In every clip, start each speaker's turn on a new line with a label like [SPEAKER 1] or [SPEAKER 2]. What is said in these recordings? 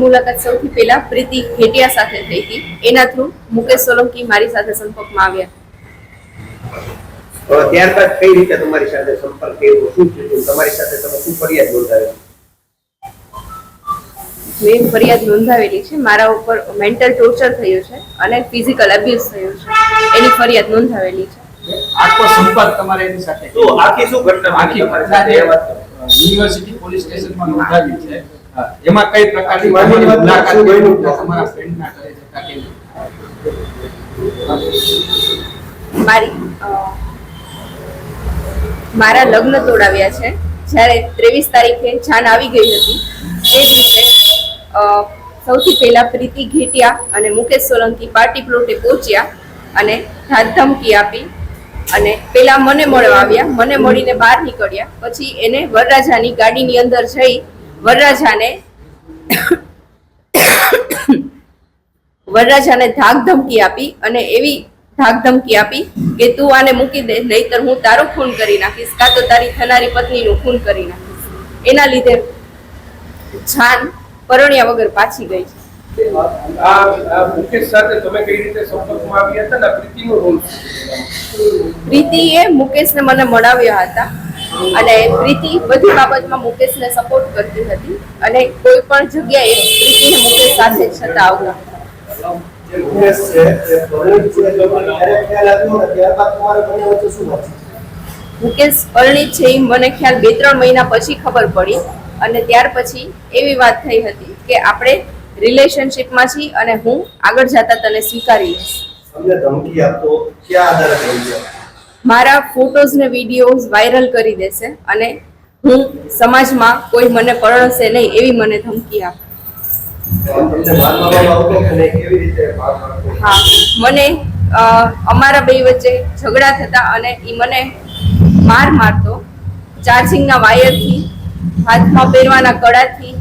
[SPEAKER 1] મુલાકાત સૌથી પહેલા પ્રીતિ ઘેટિયા સાથે થઈ હતી. એના થ્રુ મુકેશ સોલંકી મારી સાથે સંપર્કમાં આવ્યા.
[SPEAKER 2] ત્યારબાદ કઈ રીતે તમારી સાથે સંપર્ક કર્યો, શું થયું, તમારી સાથે તમે શું ફરિયાદ નોંધાવી?
[SPEAKER 1] મેં ફરિયાદ નોંધાવેલી છે. મારા ઉપર મેન્ટલ ટોર્ચર થયું છે અને ફિઝિકલ અબ્યુઝ થયું છે, એની ફરિયાદ નોંધાવેલી છે.
[SPEAKER 3] આખો સંપર્ક તમારે એની સાથે
[SPEAKER 2] તો આખી શું ઘટના
[SPEAKER 3] યુનિવર્સિટી પોલીસ સ્ટેશનમાં નોંધાવી છે. એમાં કઈ પ્રકારની મુલાકાત તમારા ફ્રેન્ડના કરે જતા કેવી?
[SPEAKER 1] મારા લગ્ન તોડાવ્યા છે. જ્યારે 23 તારીખે જાન આવી ગઈ હતી તે દિવસે સૌથી પહેલા પ્રીતિ ઘેટિયા અને મુકેશ સોલંકી પાર્ટી પ્લોટે પહોંચ્યા અને ધમકી આપી અને પેલા મને મળવા આવ્યા. મને મળીને બહાર નીકળ્યા. પછી એને વરરાજાની ગાડીની અંદર જઈ વરરાજાને ધાક ધમકી આપી અને એવી ધાક ધમકી આપી કે તું આને મૂકી દે, નહીતર હું તારો ખૂન કરી નાખીશ, કાં તો તારી થનારી પત્નીનું ખૂન કરી નાખીશ. એના લીધે જાન પરણ્યા વગર પાછી ગઈ છે.
[SPEAKER 2] મુકેશ સાથે તમે કઈ રીતે સંપર્કમાં આવ્યા હતા ને પ્રીતિનો રોલ?
[SPEAKER 1] પ્રીતિએ મુકેશને મને મળાવ્યા હતા અને પ્રીતિ બધી બાબતમાં મુકેશને સપોર્ટ કરતી હતી અને કોઈ પણ જગ્યાએ પ્રીતિને મુકેશ સાથે જ છતાં આવતા. મુકેશ પરિણીત છે એ મને ખ્યાલ 2-3 મહિના પછી ખબર પડી અને ત્યાર પછી એવી વાત થઈ હતી કે આપણે રિલેશનશિપમાં છીએ અને હું આગળ જતા તને સ્વીકારી લઈશ.
[SPEAKER 2] ધમકી આપતો ક્યાં આધારે ધમકી?
[SPEAKER 1] મારા ફોટોઝ ને વિડીયોઝ વાયરલ કરી દેશે અને હું સમાજમાં કોઈ મને પરણશે નહીં એવી મને ધમકી આપે. હા, મને અમારા બે વચ્ચે ઝઘડા થતા અને એ મને મારતો. ચાર્જિંગના વાયરથી, હાથમાં પહેરવાના કડાથી,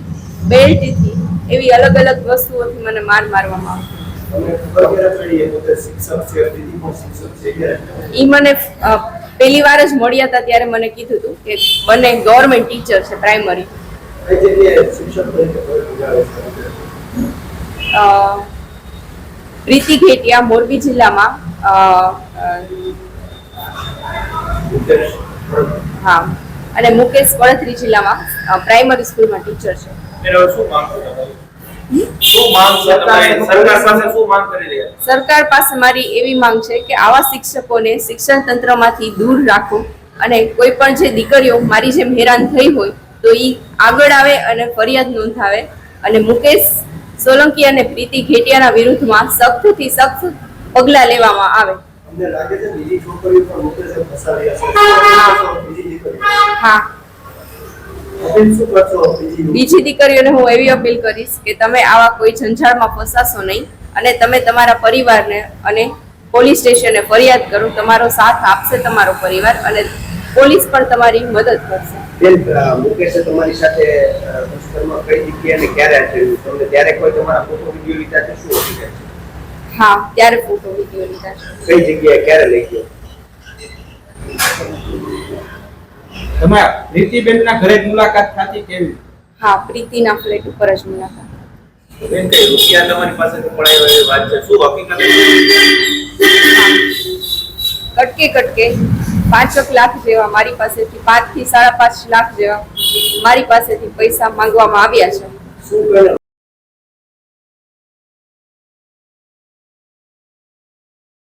[SPEAKER 1] બેલ્ટથી, એવી અલગ અલગ વસ્તુઓથી મને મારવામાં આવતી. ઈ મને પહેલી વાર જ મળ્યા હતા ત્યારે મને કીધું હતું કે બંને ગવર્મેન્ટ ટીચર છે પ્રાઇમરી. પ્રીતિ ઘેટિયા મોરબી જિલ્લામાં હા અને મુકેશ વડોદરા જિલ્લામાં પ્રાઇમરી સ્કૂલમાં ટીચર છે. સરકાર પાસે મારી એવી માંગ છે કે આવા શિક્ષકોને શિક્ષણ તંત્રમાંથી દૂર રાખો અને કોઈ પણ જે દીકરીઓ મારી જેમ હેરાન થઈ હોય તો એ આગળ આવે અને ફરિયાદ નોંધાવે અને મુકેશ સોલંકી અને પ્રીતિ ઘેટિયાના વિરુદ્ધમાં સખ્તથી સખ્ત પગલાં લેવામાં આવે. હા, બીજી દીકરીઓને હું એવી અપીલ કરીશ કે તમે આવા કોઈ ઝંઝાળમાં ફસાશો નહીં અને તમે તમારા પરિવારને અને પોલીસ સ્ટેશને ફરિયાદ કરો. તમારો સાથ આપશે તમારો પરિવાર અને પોલીસ પણ તમારી મદદ કરશે.
[SPEAKER 2] મુકેશે તમારી સાથે કઈ જગ્યાએ અને ક્યારે થયું? તમને ત્યારે કોઈ તમારા ફોટો વિડીયો લીધા છે? શું હકીકત?
[SPEAKER 1] હા, ત્યારે ફોટો વિડીયો લીધા છે.
[SPEAKER 2] કઈ જગ્યાએ ક્યારે લઈ ગયો?
[SPEAKER 3] તમે પ્રીતિબેનના ઘરે મુલાકાત થતી કેવી?
[SPEAKER 1] હા, પ્રીતિના ફ્લેટ ઉપર જ મુલાકાત.
[SPEAKER 2] બેન, કઈ રૂપિયા તમારી પાસેથી પડાયો એવી વાત છે? શું હકીકત?
[SPEAKER 1] કટકે 5 લાખ જેવા મારી પાસેથી 5 થી 5.5 લાખ જેવા મારી પાસેથી પૈસા માંગવામાં આવ્યા છે.
[SPEAKER 2] શું